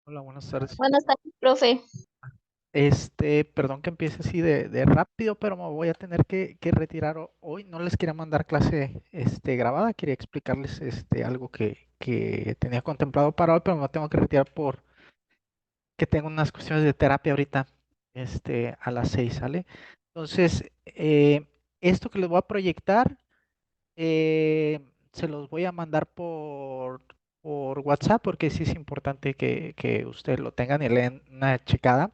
Hola, buenas tardes. Buenas tardes, profe. Perdón que empiece así de rápido, pero me voy a tener que retirar hoy. No les quería mandar clase grabada, quería explicarles algo que tenía contemplado para hoy, pero me tengo que retirar porque tengo unas cuestiones de terapia ahorita a las 6, ¿sale? Entonces, esto que les voy a proyectar, se los voy a mandar por WhatsApp porque sí es importante que ustedes lo tengan y le den una checada.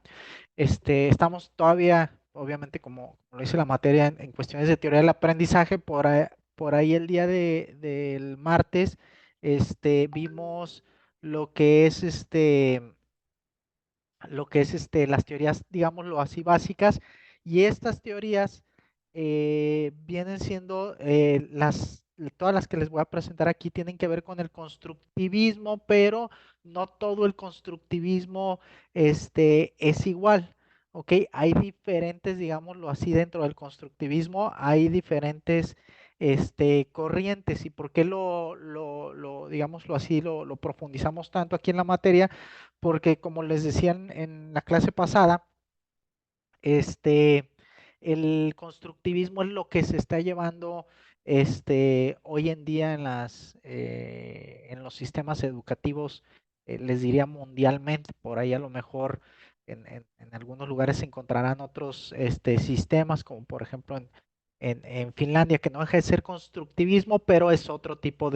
Estamos todavía, obviamente, como lo dice la materia, en cuestiones de teoría del aprendizaje. Por ahí el día del martes, vimos lo que es las teorías, digámoslo así, básicas, y estas teorías vienen siendo todas las que les voy a presentar aquí tienen que ver con el constructivismo, pero no todo el constructivismo es igual. ¿Ok? Hay diferentes, digámoslo así, dentro del constructivismo, hay diferentes corrientes. ¿Y por qué digámoslo así, lo profundizamos tanto aquí en la materia? Porque como les decía en la clase pasada, este, el constructivismo es lo que se está llevando hoy en día en los sistemas educativos, les diría mundialmente. Por ahí a lo mejor en algunos lugares se encontrarán otros sistemas, como por ejemplo en Finlandia, que no deja de ser constructivismo, pero es otro tipo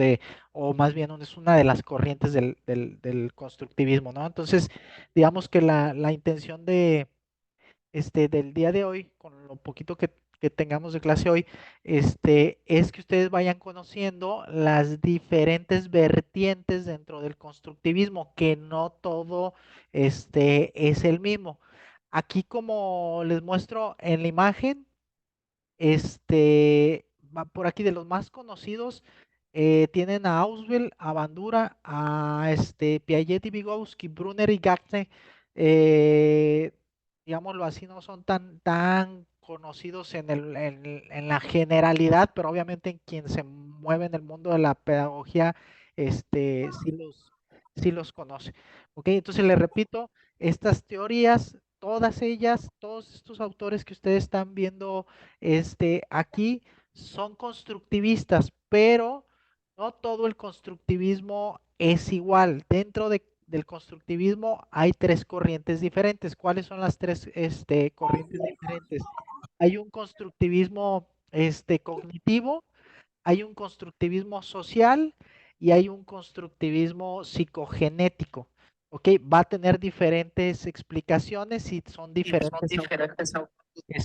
o más bien es una de las corrientes del constructivismo, ¿no? Entonces, digamos que la intención del día de hoy, con lo poquito que tengamos de clase hoy, es que ustedes vayan conociendo las diferentes vertientes dentro del constructivismo, que no todo es el mismo. Aquí, como les muestro en la imagen, va por aquí de los más conocidos, tienen a Ausubel, a Bandura, a Piaget y Vygotsky, Brunner y Gagne. eh, Digámoslo así, no son tan conocidos en la generalidad, pero obviamente en quien se mueve en el mundo de la pedagogía, sí los conoce. ¿Ok? Entonces les repito, estas teorías, todas ellas, todos estos autores que ustedes están viendo aquí son constructivistas, pero no todo el constructivismo es igual. Dentro del constructivismo hay tres corrientes diferentes. ¿Cuáles son las tres corrientes diferentes? Hay un constructivismo cognitivo, hay un constructivismo social y hay un constructivismo psicogenético. ¿Ok? Va a tener diferentes explicaciones y son diferentes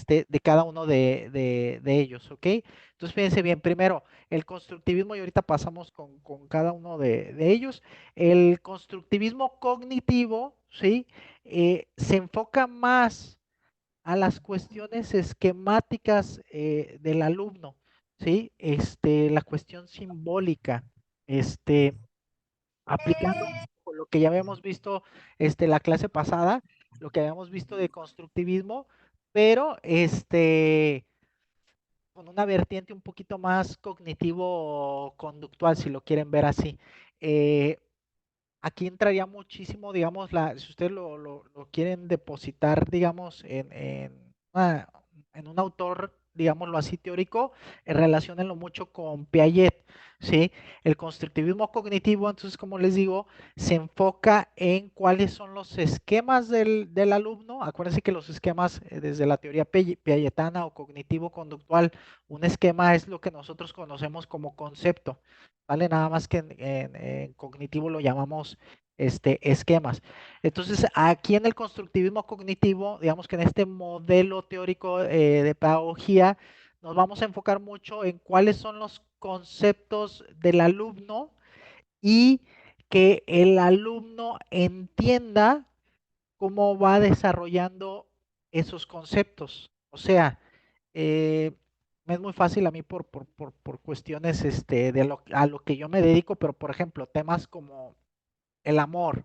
de cada uno de ellos, ¿ok? Entonces, fíjense bien, primero, el constructivismo, y ahorita pasamos con cada uno de ellos. El constructivismo cognitivo, ¿sí? Se enfoca más a las cuestiones esquemáticas del alumno, ¿sí? La cuestión simbólica, aplicando lo que ya habíamos visto la clase pasada, lo que habíamos visto de constructivismo, pero con una vertiente un poquito más cognitivo-conductual, si lo quieren ver así. Eh, Aquí entraría muchísimo, digamos, si ustedes lo quieren depositar, digamos, en un autor, digámoslo así, teórico, relaciónenlo mucho con Piaget, ¿sí? El constructivismo cognitivo, entonces, como les digo, se enfoca en cuáles son los esquemas del alumno. Acuérdense que los esquemas, desde la teoría piagetana o cognitivo-conductual, un esquema es lo que nosotros conocemos como concepto, ¿vale? Nada más que en cognitivo lo llamamos esquemas. Entonces, aquí en el constructivismo cognitivo, digamos que en este modelo teórico de pedagogía, nos vamos a enfocar mucho en cuáles son los conceptos del alumno y que el alumno entienda cómo va desarrollando esos conceptos. O sea, eh, me es muy fácil a mí por cuestiones a lo que yo me dedico, pero por ejemplo, temas como el amor,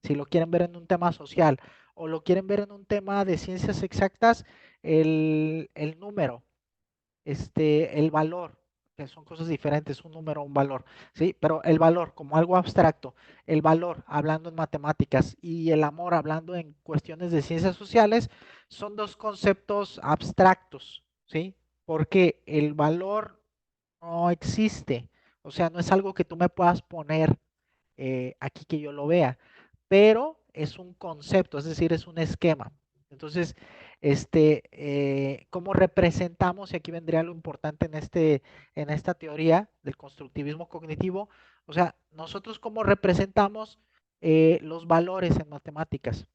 si lo quieren ver en un tema social o lo quieren ver en un tema de ciencias exactas, el número, el valor, que son cosas diferentes, un número, un valor, ¿sí? Pero el valor como algo abstracto, el valor hablando en matemáticas y el amor hablando en cuestiones de ciencias sociales, son dos conceptos abstractos, ¿sí? Porque el valor no existe, o sea, no es algo que tú me puedas poner aquí que yo lo vea, pero es un concepto, es decir, es un esquema. Entonces, ¿cómo representamos? Y aquí vendría lo importante en esta teoría del constructivismo cognitivo. O sea, nosotros cómo representamos los valores en matemáticas.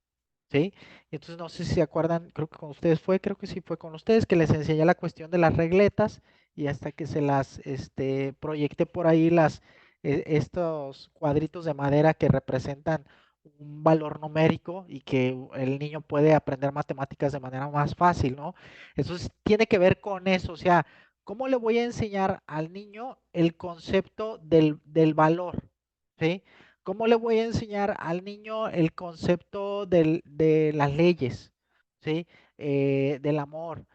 ¿Sí? Y entonces no sé si se acuerdan, creo que con ustedes fue, creo que sí fue con ustedes, que les enseñé la cuestión de las regletas y hasta que se las proyecté por ahí estos cuadritos de madera que representan un valor numérico y que el niño puede aprender matemáticas de manera más fácil, ¿no? Entonces tiene que ver con eso, o sea, ¿cómo le voy a enseñar al niño el concepto del valor? ¿Sí? ¿Cómo le voy a enseñar al niño el concepto de las leyes, ¿sí? Del amor,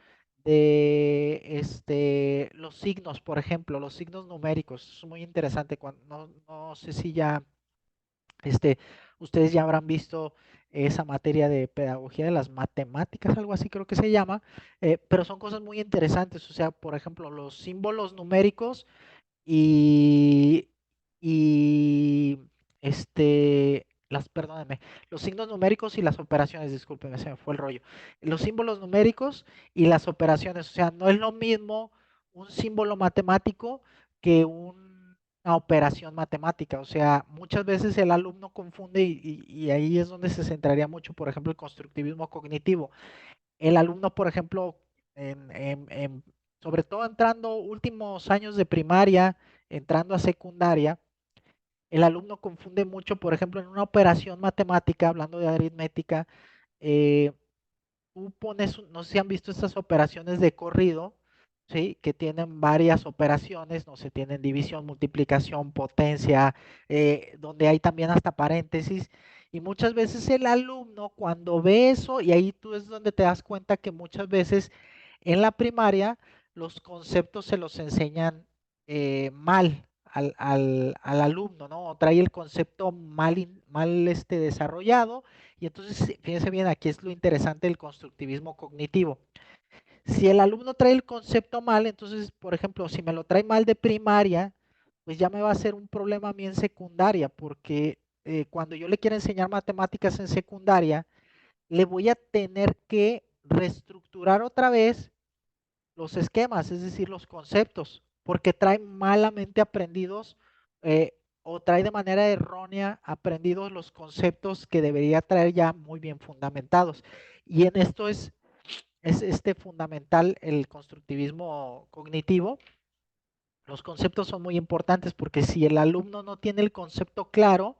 de los signos, por ejemplo, los signos numéricos? Es muy interesante. No sé si ya este, ustedes ya habrán visto esa materia de pedagogía de las matemáticas, algo así creo que se llama, pero son cosas muy interesantes. O sea, por ejemplo, los símbolos numéricos y, y perdónenme, los signos numéricos y las operaciones, discúlpenme, se me fue el rollo. Los símbolos numéricos y las operaciones, o sea, no es lo mismo un símbolo matemático que una operación matemática. O sea, muchas veces el alumno confunde y ahí es donde se centraría mucho, por ejemplo, el constructivismo cognitivo. El alumno, por ejemplo, sobre todo entrando últimos años de primaria, entrando a secundaria, el alumno confunde mucho, por ejemplo, en una operación matemática, hablando de aritmética, eh, tú pones, no sé si han visto estas operaciones de corrido, ¿sí? Que tienen varias operaciones, no sé, tienen división, multiplicación, potencia, donde hay también hasta paréntesis. Y muchas veces el alumno cuando ve eso, y ahí tú es donde te das cuenta que muchas veces en la primaria los conceptos se los enseñan mal al alumno, ¿no? O trae el concepto mal desarrollado y entonces, fíjense bien, aquí es lo interesante del constructivismo cognitivo. Si el alumno trae el concepto mal, entonces, por ejemplo, si me lo trae mal de primaria, pues ya me va a ser un problema a mí en secundaria, porque cuando yo le quiero enseñar matemáticas en secundaria, le voy a tener que reestructurar otra vez los esquemas, es decir, los conceptos, porque trae malamente aprendidos o trae de manera errónea aprendidos los conceptos que debería traer ya muy bien fundamentados. Y en esto es fundamental el constructivismo cognitivo. Los conceptos son muy importantes porque si el alumno no tiene el concepto claro,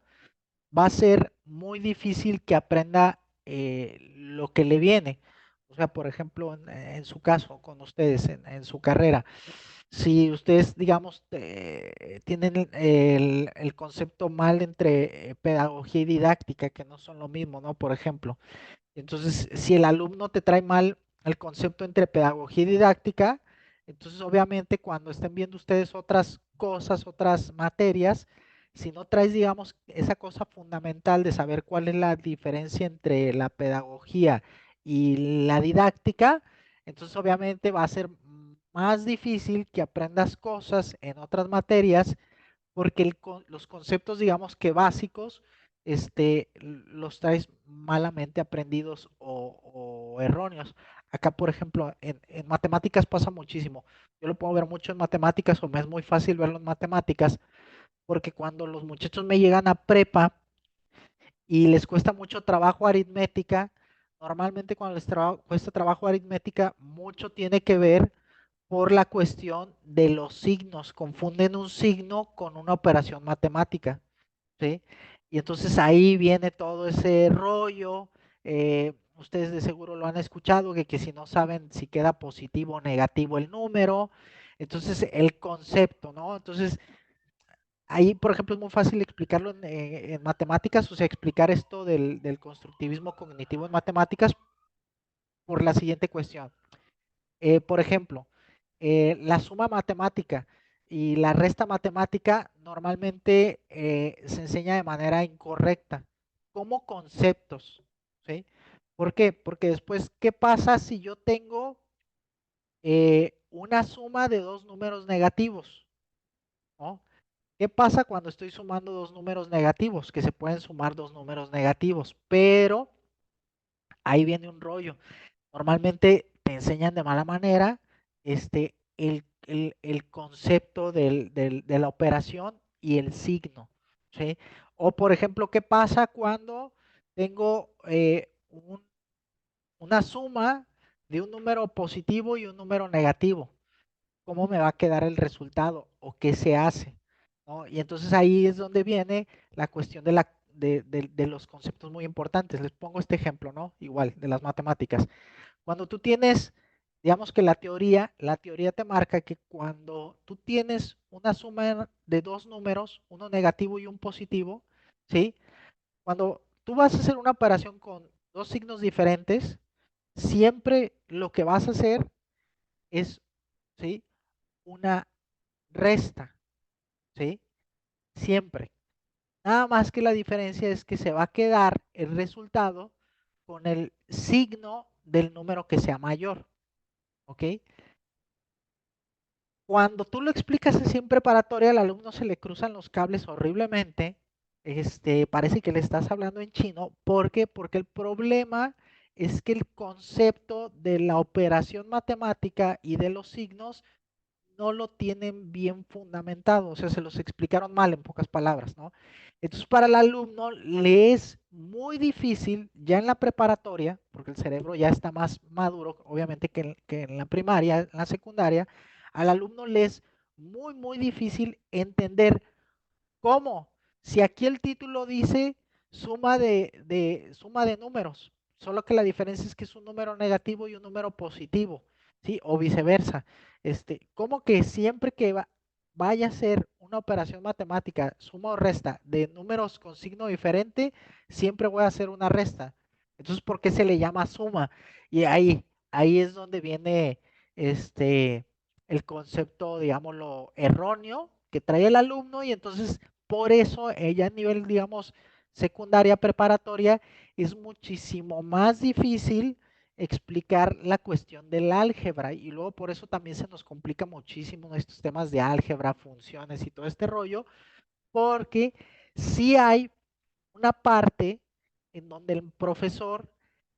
va a ser muy difícil que aprenda lo que le viene. O sea, por ejemplo, en su caso, con ustedes, en su carrera, si ustedes, digamos, tienen el concepto mal entre pedagogía y didáctica, que no son lo mismo, ¿no? Por ejemplo, entonces, si el alumno te trae mal el concepto entre pedagogía y didáctica, entonces obviamente cuando estén viendo ustedes otras cosas, otras materias, si no traes, digamos, esa cosa fundamental de saber cuál es la diferencia entre la pedagogía y la didáctica, entonces obviamente va a ser más difícil que aprendas cosas en otras materias porque los conceptos, digamos que básicos, los traes malamente aprendidos o erróneos. Acá, por ejemplo, en matemáticas pasa muchísimo. Yo lo puedo ver mucho en matemáticas o me es muy fácil verlo en matemáticas, porque cuando los muchachos me llegan a prepa y les cuesta mucho trabajo aritmética, normalmente cuando cuesta trabajo aritmética, mucho tiene que ver por la cuestión de los signos. Confunden un signo con una operación matemática, ¿sí? Y entonces ahí viene todo ese rollo. Ustedes de seguro lo han escuchado, que si no saben si queda positivo o negativo el número. Entonces el concepto, ¿no? Entonces ahí, por ejemplo, es muy fácil explicarlo en matemáticas, o sea, explicar esto del constructivismo cognitivo en matemáticas por la siguiente cuestión. Por ejemplo, la suma matemática. y la resta matemática normalmente se enseña de manera incorrecta, como conceptos, ¿sí? ¿Por qué? Porque después, ¿qué pasa si yo tengo una suma de dos números negativos? ¿No? ¿Qué pasa cuando estoy sumando dos números negativos? Que se pueden sumar dos números negativos, pero ahí viene un rollo. Normalmente te enseñan de mala manera el concepto de la operación y el signo, ¿sí? O por ejemplo, ¿qué pasa cuando tengo una suma de un número positivo y un número negativo? ¿Cómo me va a quedar el resultado o qué se hace? ¿No? Y entonces ahí es donde viene la cuestión de los conceptos muy importantes. Les pongo este ejemplo, ¿no? Igual, de las matemáticas. Cuando tú tienes, digamos que la teoría te marca que cuando tú tienes una suma de dos números, uno negativo y un positivo, ¿sí? Cuando tú vas a hacer una operación con dos signos diferentes, siempre lo que vas a hacer es, ¿sí? Una resta, ¿sí? Siempre. Nada más que la diferencia es que se va a quedar el resultado con el signo del número que sea mayor, ¿ok? Cuando tú lo explicas así en preparatoria, al alumno se le cruzan los cables horriblemente. Parece que le estás hablando en chino. ¿Por qué? Porque el problema es que el concepto de la operación matemática y de los signos no lo tienen bien fundamentado, o sea, se los explicaron mal en pocas palabras, ¿no? Entonces, para el alumno le es muy difícil ya en la preparatoria, porque el cerebro ya está más maduro, obviamente, que en la primaria, en la secundaria, al alumno le es muy, muy difícil entender. ¿Cómo? Si aquí el título dice suma de números, solo que la diferencia es que es un número negativo y un número positivo, ¿sí? O viceversa. ¿Cómo que siempre que vaya a ser una operación matemática, suma o resta de números con signo diferente, siempre voy a hacer una resta? Entonces, ¿por qué se le llama suma? Y ahí es donde viene el concepto, digámoslo, erróneo que trae el alumno y entonces por eso ella a nivel, digamos, secundaria, preparatoria, es muchísimo más difícil explicar la cuestión del álgebra y luego por eso también se nos complica muchísimo estos temas de álgebra, funciones y todo este rollo, porque sí hay una parte en donde el profesor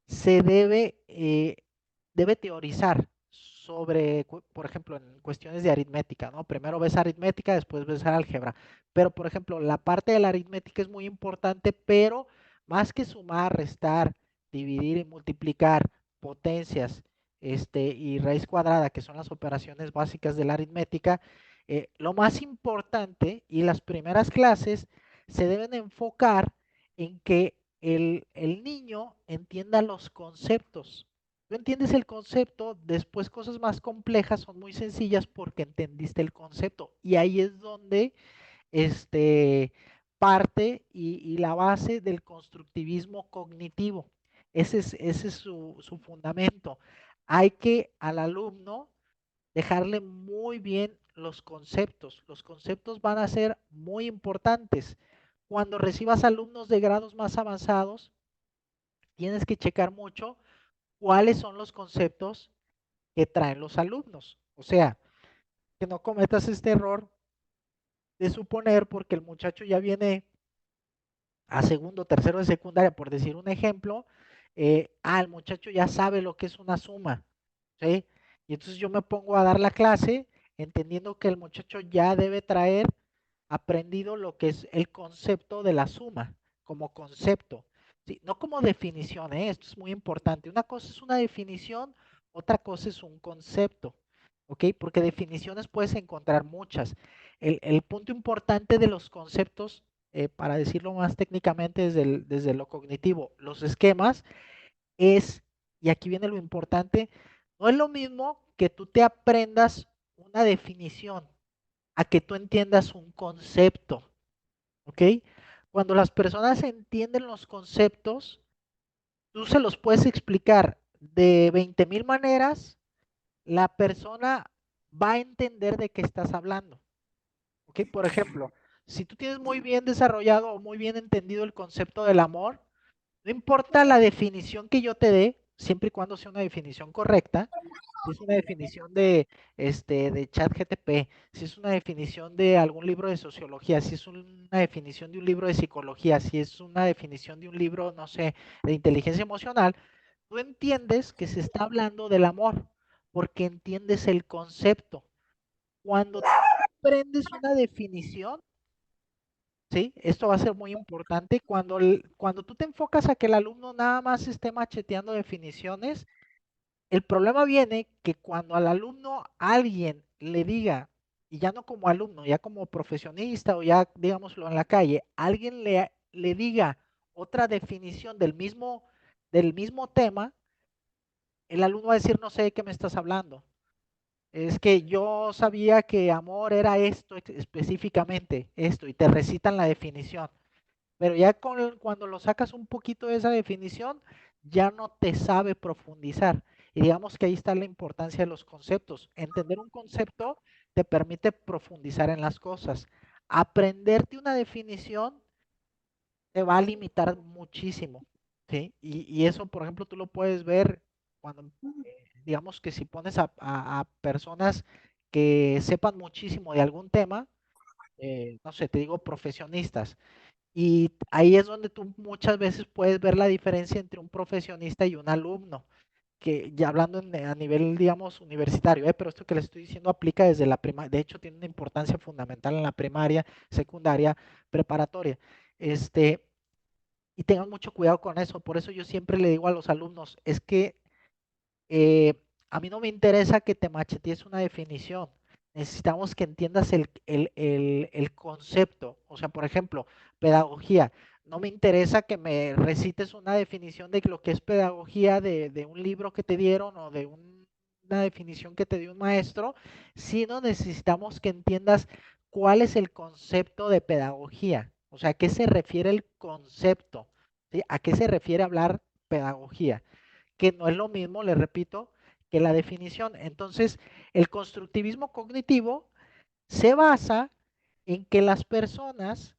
se debe teorizar sobre, por ejemplo, en cuestiones de aritmética, ¿no? Primero ves aritmética, después ves álgebra. Pero, por ejemplo, la parte de la aritmética es muy importante, pero más que sumar, restar, dividir y multiplicar potencias, y raíz cuadrada, que son las operaciones básicas de la aritmética, lo más importante y las primeras clases se deben enfocar en que el niño entienda los conceptos. Tú entiendes el concepto, después cosas más complejas son muy sencillas porque entendiste el concepto. Y ahí es donde parte y la base del constructivismo cognitivo. Ese es su fundamento. Hay que al alumno dejarle muy bien los conceptos. Los conceptos van a ser muy importantes. Cuando recibas alumnos de grados más avanzados, tienes que checar mucho cuáles son los conceptos que traen los alumnos. O sea, que no cometas este error de suponer porque el muchacho ya viene a segundo, tercero de secundaria, por decir un ejemplo, el muchacho ya sabe lo que es una suma, ¿sí? Y entonces yo me pongo a dar la clase entendiendo que el muchacho ya debe traer aprendido lo que es el concepto de la suma, como concepto, ¿sí? No como definición, ¿eh? Esto es muy importante. Una cosa es una definición, otra cosa es un concepto, ¿ok? Porque definiciones puedes encontrar muchas. El punto importante de los conceptos, para decirlo más técnicamente desde lo cognitivo, los esquemas es, y aquí viene lo importante, no es lo mismo que tú te aprendas una definición a que tú entiendas un concepto, ¿ok? Cuando las personas entienden los conceptos, tú se los puedes explicar de 20,000 maneras, la persona va a entender de qué estás hablando. ¿ok? Por ejemplo, si tú tienes muy bien desarrollado o muy bien entendido el concepto del amor, no importa la definición que yo te dé, siempre y cuando sea una definición correcta, si es una definición de ChatGPT, si es una definición de algún libro de sociología, si es una definición de un libro de psicología, si es una definición de un libro, no sé, de inteligencia emocional, tú entiendes que se está hablando del amor, porque entiendes el concepto. Cuando tú aprendes una definición, ¿sí? Esto va a ser muy importante. Cuando tú te enfocas a que el alumno nada más esté macheteando definiciones, el problema viene que cuando al alumno alguien le diga, y ya no como alumno, ya como profesionista o ya digámoslo en la calle, alguien le diga otra definición del mismo tema, el alumno va a decir, no sé de qué me estás hablando. Es que yo sabía que amor era esto específicamente, esto, y te recitan la definición. Pero ya cuando lo sacas un poquito de esa definición, ya no te sabe profundizar. Y digamos que ahí está la importancia de los conceptos. Entender un concepto te permite profundizar en las cosas. Aprenderte una definición te va a limitar muchísimo, ¿sí? Y eso, por ejemplo, tú lo puedes ver cuando, digamos que si pones a personas que sepan muchísimo de algún tema, no sé, te digo profesionistas, y ahí es donde tú muchas veces puedes ver la diferencia entre un profesionista y un alumno, que ya hablando a nivel, digamos, universitario, pero esto que les estoy diciendo aplica desde la primaria, de hecho tiene una importancia fundamental en la primaria, secundaria, preparatoria. Este, y tengan mucho cuidado con eso, por eso yo siempre le digo a los alumnos, es que eh, a mí no me interesa que te machetees una definición. Necesitamos que entiendas el concepto. O sea, por ejemplo, pedagogía. No me interesa que me recites una definición de lo que es pedagogía de un libro que te dieron o de una definición que te dio un maestro, sino necesitamos que entiendas cuál es el concepto de pedagogía. O sea, ¿a qué se refiere el concepto? ¿Sí? ¿A qué se refiere hablar pedagogía? Que no es lo mismo, le repito, que la definición. Entonces, el constructivismo cognitivo se basa en que las personas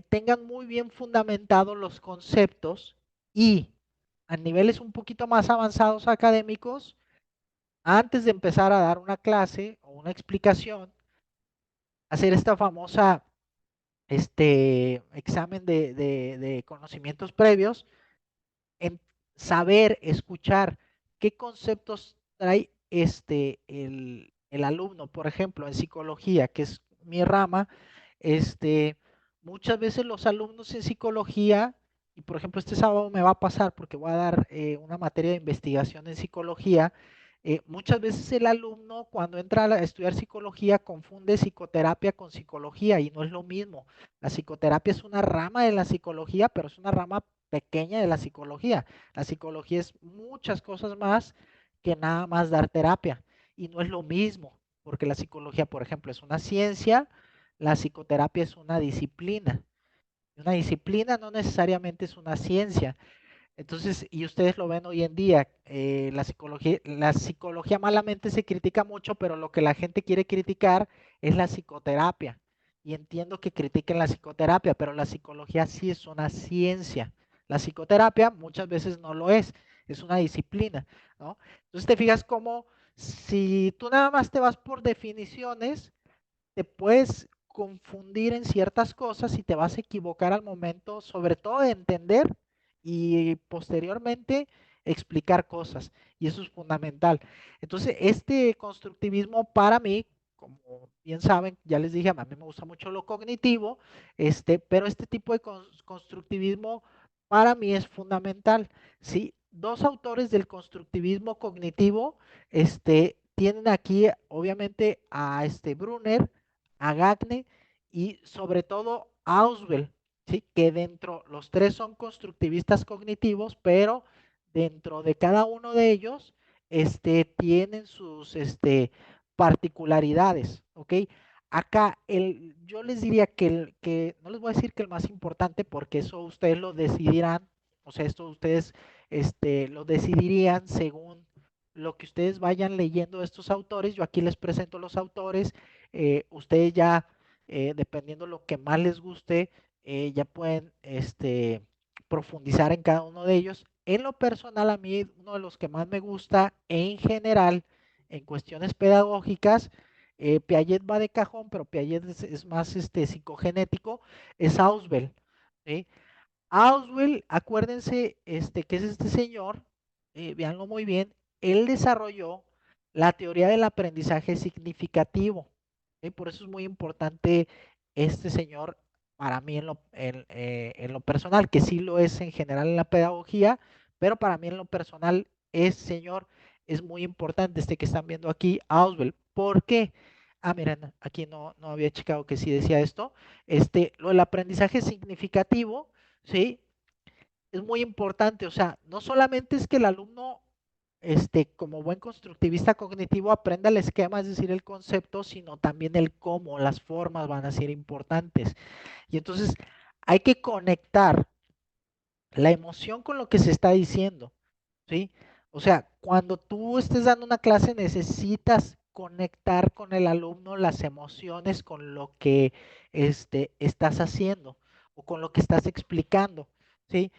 tengan muy bien fundamentados los conceptos y a niveles un poquito más avanzados académicos, antes de empezar a dar una clase o una explicación, hacer esta famosa examen de conocimientos previos, en saber escuchar qué conceptos trae el alumno, por ejemplo, en psicología, que es mi rama, este, muchas veces los alumnos en psicología, y por ejemplo este sábado me va a pasar porque voy a dar una materia de investigación en psicología, muchas veces el alumno cuando entra a estudiar psicología confunde psicoterapia con psicología y no es lo mismo. La psicoterapia es una rama de la psicología, pero es una rama pequeña de la psicología. La psicología es muchas cosas más que nada más dar terapia y no es lo mismo, porque la psicología, por ejemplo, es una ciencia, la psicoterapia es una disciplina. Una disciplina no necesariamente es una ciencia. Entonces, y ustedes lo ven hoy en día, la psicología malamente se critica mucho, pero lo que la gente quiere criticar es la psicoterapia. Y entiendo que critiquen la psicoterapia, pero la psicología sí es una ciencia. La psicoterapia muchas veces no lo es una disciplina, ¿no? Entonces te fijas como si tú nada más te vas por definiciones, te puedes confundir en ciertas cosas y te vas a equivocar al momento, sobre todo de entender y posteriormente explicar cosas. Y eso es fundamental. Entonces, este constructivismo para mí, como bien saben, ya les dije, a mí me gusta mucho lo cognitivo, pero este tipo de constructivismo para mí es fundamental. ¿Sí? Dos autores del constructivismo cognitivo tienen aquí, obviamente, a Brunner, a Gagne y sobre todo a Auswell, ¿sí? Que dentro, los tres son constructivistas cognitivos, pero dentro de cada uno de ellos tienen sus particularidades, ¿ok? Acá yo les diría no les voy a decir que el más importante, porque eso ustedes lo decidirán, o sea, esto ustedes lo decidirían según lo que ustedes vayan leyendo de estos autores. Yo aquí les presento los autores. ustedes ya, dependiendo lo que más les guste, ya pueden profundizar en cada uno de ellos. En lo personal, a mí uno de los que más me gusta en general, en cuestiones pedagógicas, Piaget va de cajón, pero Piaget es más psicogenético, es Ausubel, ¿sí? Ausubel, acuérdense, que es este señor, véanlo muy bien, él desarrolló la teoría del aprendizaje significativo. ¿Sí? Por eso es muy importante este señor para mí en lo personal, que sí lo es en general en la pedagogía, pero para mí en lo personal, este señor es muy importante, este que están viendo aquí, Ausubel. ¿Por qué? Ah, miren, aquí no había checado que sí decía esto. Lo del aprendizaje significativo, ¿sí? Es muy importante, o sea, no solamente es que el alumno, como buen constructivista cognitivo, aprenda el esquema, es decir, el concepto, sino también el cómo, las formas van a ser importantes. Y entonces hay que conectar la emoción con lo que se está diciendo, ¿sí? O sea, cuando tú estés dando una clase necesitas conectar con el alumno las emociones con lo que estás haciendo o con lo que estás explicando, ¿sí?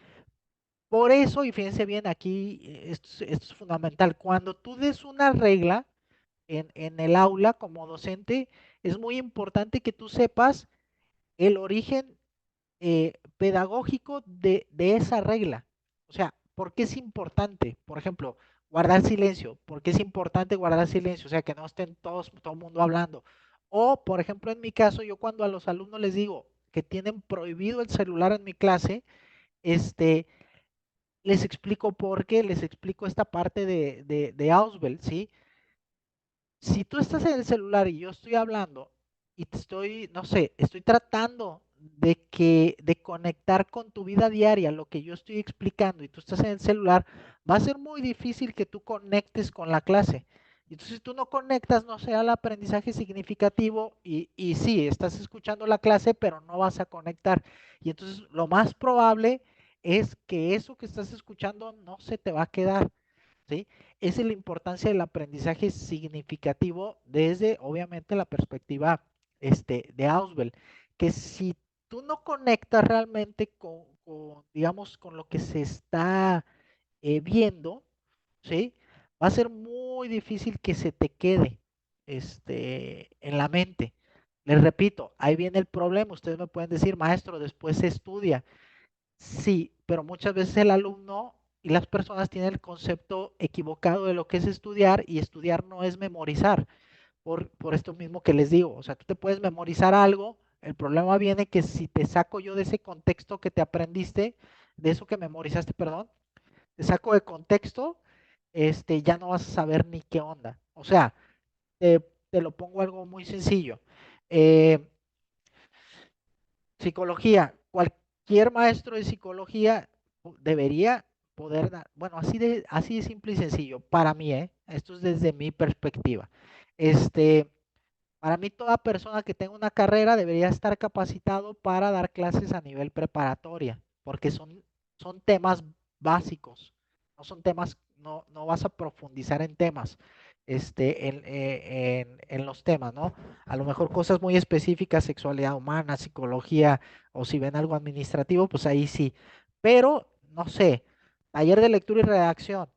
Por eso, y fíjense bien, aquí esto es fundamental, cuando tú des una regla en el aula como docente, es muy importante que tú sepas el origen pedagógico de esa regla. O sea, ¿por qué es importante? Por ejemplo, guardar silencio. ¿Por qué es importante guardar silencio? O sea, que no estén todo el mundo hablando. O, por ejemplo, en mi caso, yo cuando a los alumnos les digo que tienen prohibido el celular en mi clase, este, les explico por qué, les explico esta parte de Ausubel, ¿sí? Si tú estás en el celular y yo estoy hablando y te estoy, no sé, estoy tratando de conectar con tu vida diaria lo que yo estoy explicando y tú estás en el celular, va a ser muy difícil que tú conectes con la clase. Y entonces, si tú no conectas, no será el aprendizaje significativo y sí, estás escuchando la clase, pero no vas a conectar. Y entonces, lo más probable es que eso que estás escuchando no se te va a quedar. ¿Sí? Esa es la importancia del aprendizaje significativo desde, obviamente, la perspectiva de Ausubel, que si tú no conectas realmente digamos, con lo que se está viendo, ¿sí? Va a ser muy difícil que se te quede en la mente. Les repito, ahí viene el problema. Ustedes me pueden decir, maestro, después se estudia. Sí, pero muchas veces el alumno y las personas tienen el concepto equivocado de lo que es estudiar y estudiar no es memorizar, por esto mismo que les digo. O sea, tú te puedes memorizar algo, el problema viene que si te saco yo de ese contexto que te aprendiste, de eso que memorizaste, perdón, te saco de contexto, ya no vas a saber ni qué onda. O sea, te, te lo pongo algo muy sencillo. Eh, Psicología, cualquier maestro de psicología debería poder dar, bueno, así de simple y sencillo, para mí, esto es desde mi perspectiva. Este, para mí toda persona que tenga una carrera debería estar capacitado para dar clases a nivel preparatoria, porque son temas básicos, no son temas, no vas a profundizar en temas, en los temas, ¿no? A lo mejor cosas muy específicas, sexualidad humana, psicología, o si ven algo administrativo, pues ahí sí. Pero, no sé, taller de lectura y redacción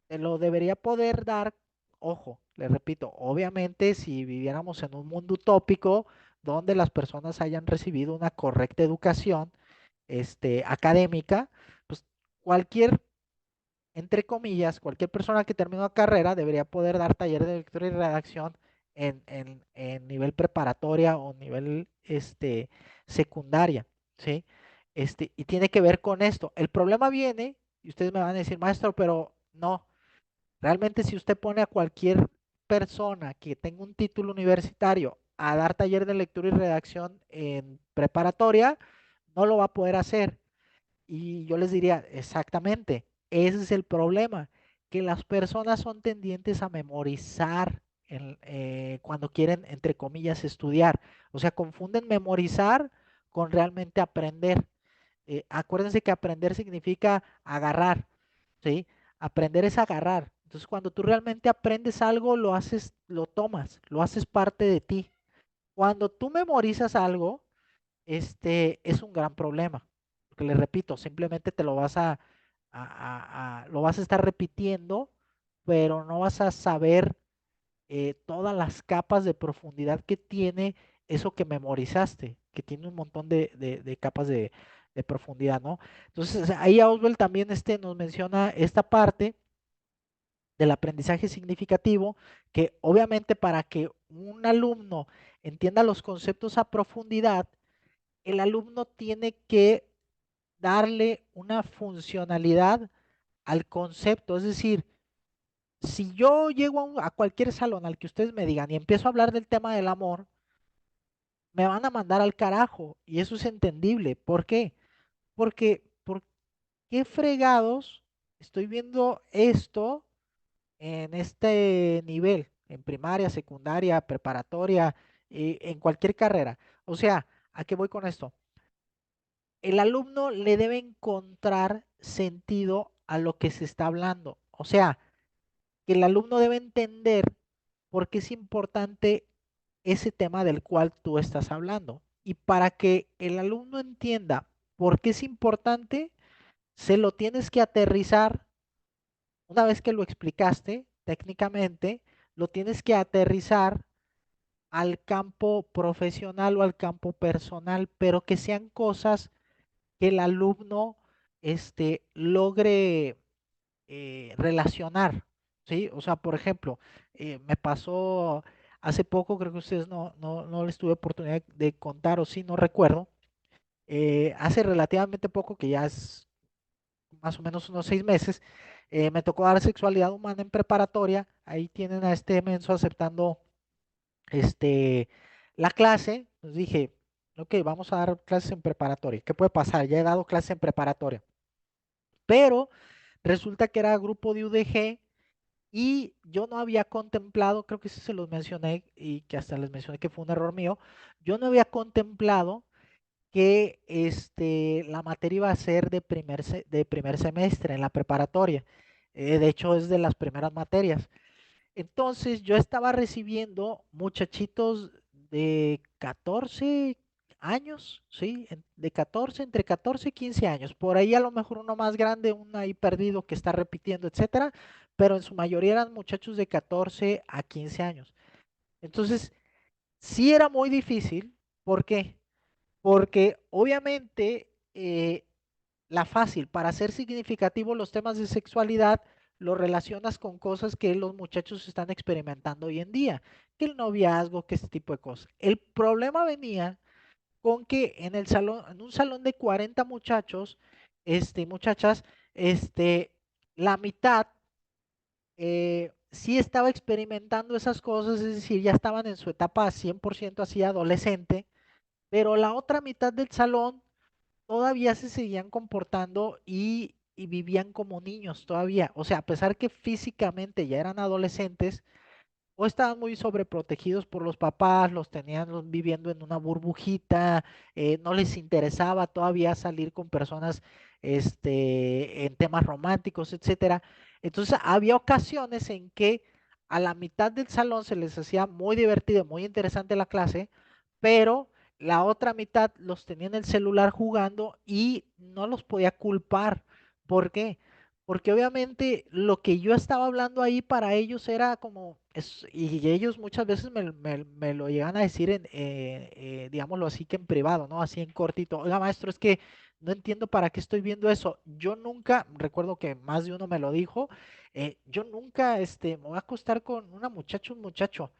te lo debería poder dar, ojo, le repito, obviamente si viviéramos en un mundo utópico donde las personas hayan recibido una correcta educación académica, pues cualquier, entre comillas, cualquier persona que termine una carrera debería poder dar taller de lectura y redacción en nivel preparatoria o nivel secundaria, ¿sí? Y tiene que ver con esto. El problema viene, y ustedes me van a decir, maestro, pero no, realmente si usted pone a cualquier persona que tenga un título universitario a dar taller de lectura y redacción en preparatoria, no lo va a poder hacer. Y yo les diría, exactamente, ese es el problema, que las personas son tendientes a memorizar cuando quieren, entre comillas, estudiar. O sea, confunden memorizar con realmente aprender. Acuérdense que aprender significa agarrar, ¿sí? Aprender es agarrar. Entonces, cuando tú realmente aprendes algo, lo haces, lo tomas, lo haces parte de ti. Cuando tú memorizas algo, es un gran problema. Porque le repito, simplemente te lo vas lo vas a estar repitiendo, pero no vas a saber todas las capas de profundidad que tiene eso que memorizaste, que tiene un montón de capas de profundidad, ¿no? Entonces, ahí Oswald también nos menciona esta parte del aprendizaje significativo, que obviamente para que un alumno entienda los conceptos a profundidad, el alumno tiene que darle una funcionalidad al concepto. Es decir, si yo llego a cualquier salón al que ustedes me digan y empiezo a hablar del tema del amor, me van a mandar al carajo. Y eso es entendible. ¿Por qué? ¿Por qué fregados estoy viendo esto en este nivel, en primaria, secundaria, preparatoria, en cualquier carrera? O sea, ¿a qué voy con esto? El alumno le debe encontrar sentido a lo que se está hablando. O sea, que el alumno debe entender por qué es importante ese tema del cual tú estás hablando. Y para que el alumno entienda por qué es importante, se lo tienes que aterrizar. Una vez que lo explicaste técnicamente, lo tienes que aterrizar al campo profesional o al campo personal, pero que sean cosas que el alumno logre relacionar, ¿sí? O sea, por ejemplo, me pasó hace poco, creo que ustedes no les tuve oportunidad de contar, o sí, no recuerdo, hace relativamente poco, que ya es más o menos unos 6 meses, me tocó dar sexualidad humana en preparatoria. Ahí tienen a este menso aceptando este, la clase. Pues dije, ok, vamos a dar clases en preparatoria. ¿Qué puede pasar? Ya he dado clases en preparatoria. Pero resulta que era grupo de UDG y yo no había contemplado, creo que sí se los mencioné y que hasta les mencioné que fue un error mío. Yo no había contemplado que la materia iba a ser de primer semestre en la preparatoria. De hecho, es de las primeras materias. Entonces, yo estaba recibiendo muchachitos de 14 años, ¿sí? De 14, entre 14 y 15 años. Por ahí a lo mejor uno más grande, uno ahí perdido que está repitiendo, etcétera. Pero en su mayoría eran muchachos de 14 a 15 años. Entonces, sí era muy difícil. ¿Por qué? Porque obviamente la fácil, para ser significativo los temas de sexualidad, lo relacionas con cosas que los muchachos están experimentando hoy en día, que el noviazgo, que este tipo de cosas. El problema venía con que en el salón, en un salón de 40 muchachos, muchachas, la mitad sí estaba experimentando esas cosas, es decir, ya estaban en su etapa 100% así adolescente, pero la otra mitad del salón todavía se seguían comportando y vivían como niños todavía. O sea, a pesar que físicamente ya eran adolescentes, o estaban muy sobreprotegidos por los papás, los tenían viviendo en una burbujita, no les interesaba todavía salir con personas en temas románticos, etcétera. Entonces había ocasiones en que a la mitad del salón se les hacía muy divertido, muy interesante la clase, pero la otra mitad los tenía en el celular jugando y no los podía culpar. ¿Por qué? Porque obviamente lo que yo estaba hablando ahí para ellos era como, y ellos muchas veces me lo llegan a decir digámoslo así que en privado, ¿no? Así en cortito. Oiga, maestro, es que no entiendo para qué estoy viendo eso. Yo nunca, recuerdo que más de uno me lo dijo, yo nunca, me voy a acostar con una muchacha, un muchacho,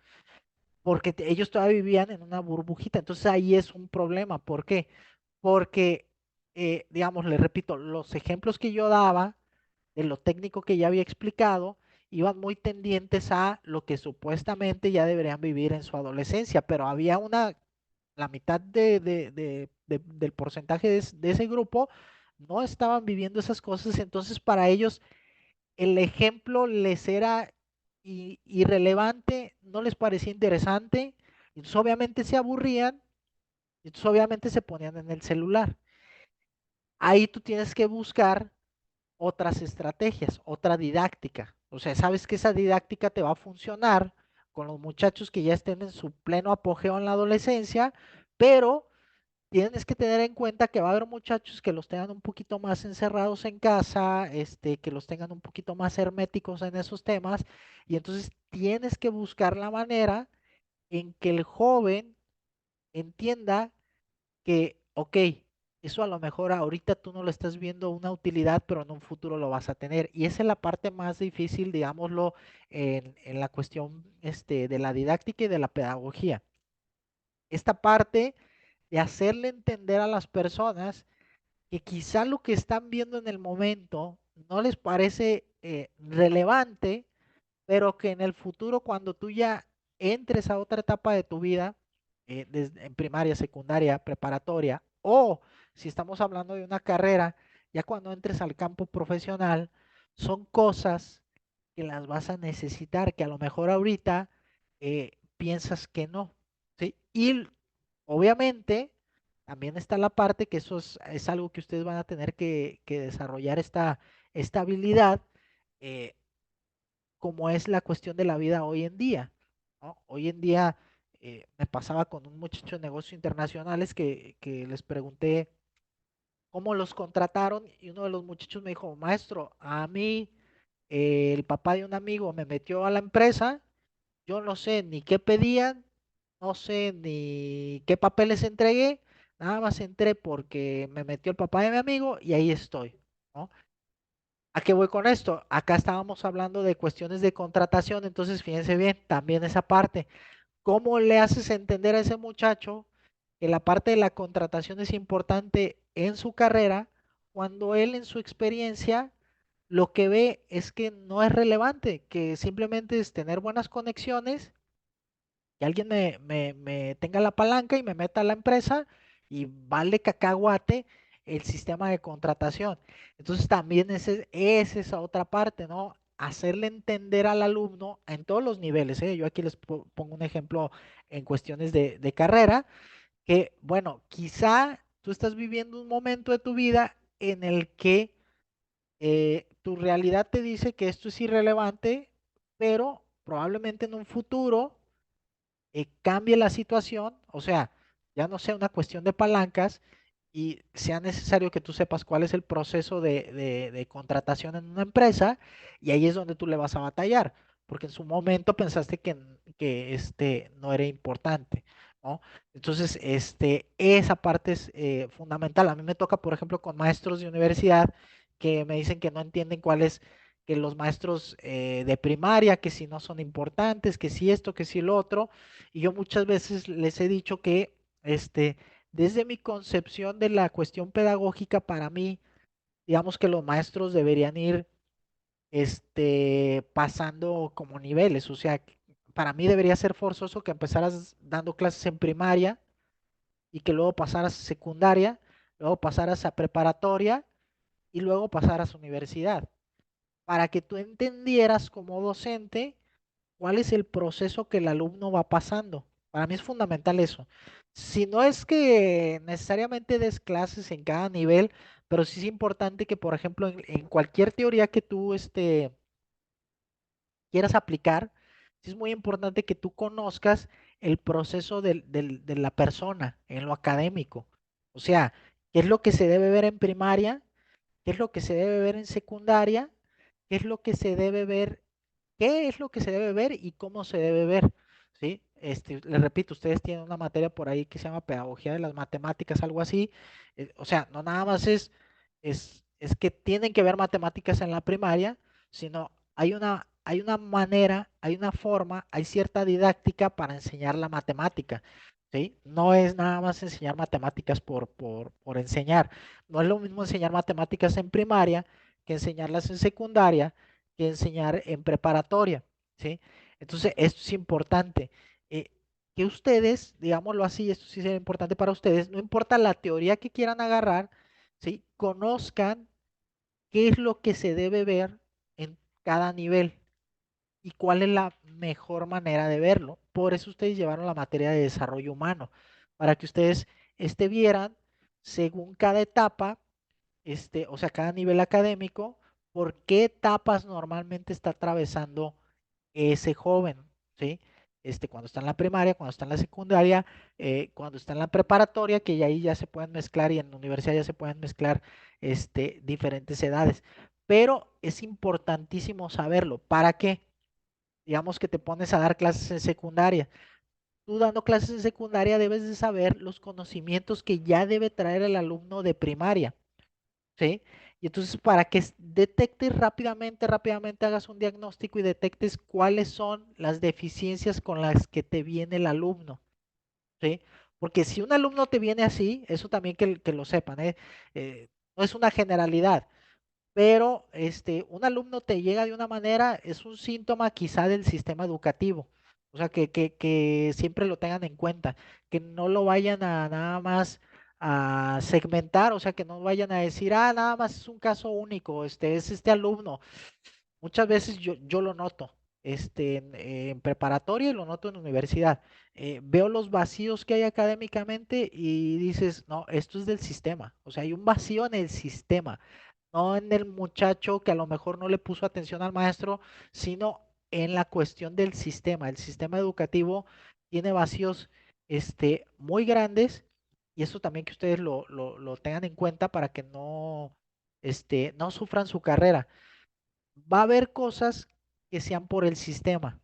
porque ellos todavía vivían en una burbujita. Entonces ahí es un problema. ¿Por qué? Porque, digamos, le repito, los ejemplos que yo daba, de lo técnico que ya había explicado, iban muy tendientes a lo que supuestamente ya deberían vivir en su adolescencia, pero había la mitad del porcentaje de ese grupo no estaban viviendo esas cosas, entonces para ellos el ejemplo les era irrelevante, no les parecía interesante, entonces obviamente se aburrían, entonces obviamente se ponían en el celular. Ahí tú tienes que buscar otras estrategias, otra didáctica. O sea, sabes que esa didáctica te va a funcionar con los muchachos que ya estén en su pleno apogeo en la adolescencia, pero tienes que tener en cuenta que va a haber muchachos que los tengan un poquito más encerrados en casa, que los tengan un poquito más herméticos en esos temas, y entonces tienes que buscar la manera en que el joven entienda que, ok, eso a lo mejor ahorita tú no lo estás viendo una utilidad, pero en un futuro lo vas a tener. Y esa es la parte más difícil, digámoslo, en la cuestión de la didáctica y de la pedagogía. Esta parte de hacerle entender a las personas que quizá lo que están viendo en el momento no les parece relevante, pero que en el futuro, cuando tú ya entres a otra etapa de tu vida, en primaria, secundaria, preparatoria, o si estamos hablando de una carrera, ya cuando entres al campo profesional, son cosas que las vas a necesitar, que a lo mejor ahorita piensas que no, ¿sí? Y obviamente también está la parte que eso es algo que ustedes van a tener que desarrollar esta habilidad, eh, como es la cuestión de la vida hoy en día, ¿no? Hoy en día me pasaba con un muchacho de negocios internacionales que les pregunté cómo los contrataron y uno de los muchachos me dijo, maestro, a mí el papá de un amigo me metió a la empresa, yo no sé ni qué pedían, no sé ni qué papeles entregué, nada más entré porque me metió el papá de mi amigo y ahí estoy, ¿no? ¿A qué voy con esto? Acá estábamos hablando de cuestiones de contratación, entonces fíjense bien, también esa parte. ¿Cómo le haces entender a ese muchacho que la parte de la contratación es importante en su carrera cuando él en su experiencia lo que ve es que no es relevante, que simplemente es tener buenas conexiones, que alguien me tenga la palanca y me meta a la empresa y vale cacahuate el sistema de contratación? Entonces también es esa otra parte, ¿no? Hacerle entender al alumno en todos los niveles, ¿eh? Yo aquí les pongo un ejemplo en cuestiones de carrera, que bueno, quizá tú estás viviendo un momento de tu vida en el que tu realidad te dice que esto es irrelevante, pero probablemente en un futuro cambie la situación, o sea, ya no sea una cuestión de palancas y sea necesario que tú sepas cuál es el proceso de contratación en una empresa, y ahí es donde tú le vas a batallar, porque en su momento pensaste que no era importante, ¿no? Entonces, esa parte es fundamental. A mí me toca, por ejemplo, con maestros de universidad que me dicen que no entienden cuál es, que los maestros de primaria, que si no son importantes, que si esto, que si lo otro, y yo muchas veces les he dicho que, desde mi concepción de la cuestión pedagógica, para mí, digamos que los maestros deberían ir, pasando como niveles. O sea, para mí debería ser forzoso que empezaras dando clases en primaria y que luego pasaras a secundaria, luego pasaras a preparatoria y luego pasaras a universidad, para que tú entendieras como docente cuál es el proceso que el alumno va pasando. Para mí es fundamental eso. Si no es que necesariamente des clases en cada nivel, pero sí es importante que, por ejemplo, en cualquier teoría que tú quieras aplicar, sí es muy importante que tú conozcas el proceso de la persona en lo académico. O sea, qué es lo que se debe ver en primaria, qué es lo que se debe ver en secundaria, qué es lo que se debe ver, qué es lo que se debe ver y cómo se debe ver, ¿sí? Les repito, ustedes tienen una materia por ahí que se llama Pedagogía de las Matemáticas, algo así. O sea, no nada más es que tienen que ver matemáticas en la primaria, sino hay una manera, hay una forma, hay cierta didáctica para enseñar la matemática, ¿sí? No es nada más enseñar matemáticas por enseñar. No es lo mismo enseñar matemáticas en primaria que enseñarlas en secundaria, que enseñar en preparatoria, ¿sí? Entonces, esto es importante. eh, que ustedes, digámoslo así, esto sí será importante para ustedes, no importa la teoría que quieran agarrar, ¿sí? Conozcan qué es lo que se debe ver en cada nivel y cuál es la mejor manera de verlo. Por eso ustedes llevaron la materia de desarrollo humano, para que ustedes vieran según cada etapa, o sea, cada nivel académico, por qué etapas normalmente está atravesando ese joven, ¿sí? cuando está en la primaria, cuando está en la secundaria, cuando está en la preparatoria, que ya ahí ya se pueden mezclar y en la universidad ya se pueden mezclar diferentes edades. Pero es importantísimo saberlo. ¿Para qué? Digamos que te pones a dar clases en secundaria. Tú dando clases en secundaria debes de saber los conocimientos que ya debe traer el alumno de primaria, ¿sí? Y entonces para que detectes rápidamente hagas un diagnóstico y detectes cuáles son las deficiencias con las que te viene el alumno, ¿sí? Porque si un alumno te viene así, eso también que lo sepan, ¿eh? No es una generalidad, pero un alumno te llega de una manera, es un síntoma quizá del sistema educativo. O sea, que siempre lo tengan en cuenta, que no lo vayan a nada más a segmentar, o sea, que no vayan a decir, ah, nada más es un caso único, es este alumno. Muchas veces yo lo noto, en preparatoria y lo noto en universidad. Veo los vacíos que hay académicamente y dices, no, esto es del sistema. O sea, hay un vacío en el sistema, no en el muchacho que a lo mejor no le puso atención al maestro, sino en la cuestión del sistema. El sistema educativo tiene vacíos muy grandes y eso también que ustedes lo tengan en cuenta para que no sufran su carrera. Va a haber cosas que sean por el sistema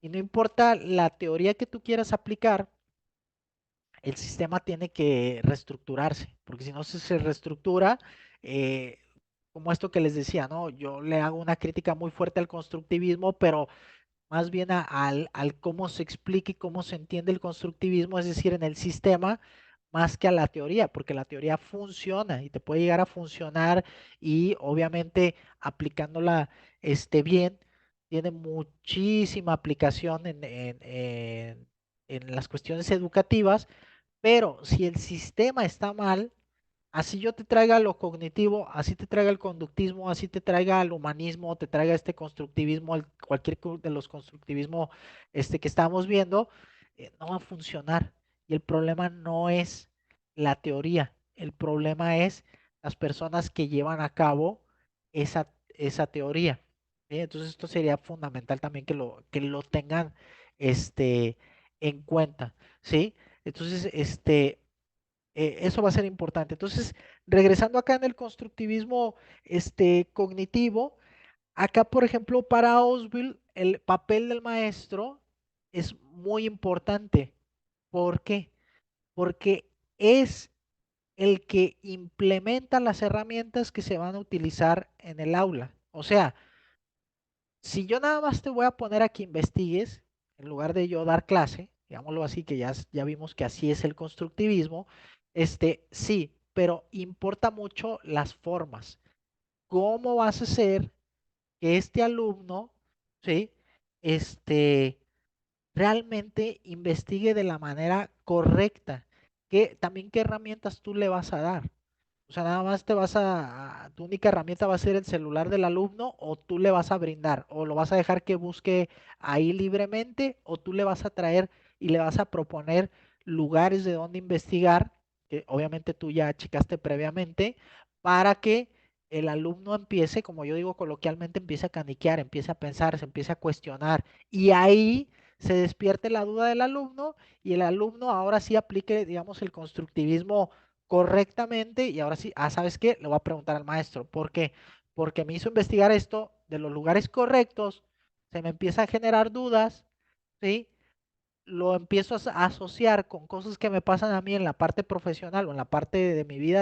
y no importa la teoría que tú quieras aplicar, el sistema tiene que reestructurarse, porque si no se reestructura, eh, como esto que les decía, ¿no? Yo le hago una crítica muy fuerte al constructivismo, pero más bien al cómo se explica y cómo se entiende el constructivismo, es decir, en el sistema, más que a la teoría, porque la teoría funciona y te puede llegar a funcionar y obviamente aplicándola bien, tiene muchísima aplicación en las cuestiones educativas, pero si el sistema está mal, así yo te traiga lo cognitivo, así te traiga el conductismo, así te traiga el humanismo, te traiga este constructivismo, cualquier de los constructivismo que estamos viendo, no va a funcionar. Y el problema no es la teoría, el problema es las personas que llevan a cabo esa teoría. ¿Sí? Entonces esto sería fundamental también que lo tengan en cuenta, ¿sí? Entonces, eso va a ser importante. Entonces, regresando acá en el constructivismo cognitivo, acá, por ejemplo, para Ausubel, el papel del maestro es muy importante. ¿Por qué? Porque es el que implementa las herramientas que se van a utilizar en el aula. O sea, si yo nada más te voy a poner a que investigues, en lugar de yo dar clase, digámoslo así, que ya vimos que así es el constructivismo, sí, pero importa mucho las formas. ¿Cómo vas a hacer que este alumno, sí, este, realmente investigue de la manera correcta? También qué herramientas tú le vas a dar. O sea, nada más tu única herramienta va a ser el celular del alumno o tú le vas a brindar o lo vas a dejar que busque ahí libremente o tú le vas a traer y le vas a proponer lugares de donde investigar, que obviamente tú ya checaste previamente, para que el alumno empiece, como yo digo coloquialmente, empiece a caniquear, empiece a pensar, se empiece a cuestionar y ahí se despierte la duda del alumno y el alumno ahora sí aplique, digamos, el constructivismo correctamente y ahora sí, ¿sabes qué? Le voy a preguntar al maestro. ¿Por qué? Porque me hizo investigar esto de los lugares correctos, se me empieza a generar dudas, ¿sí? Lo empiezo a asociar con cosas que me pasan a mí en la parte profesional o en la parte de mi vida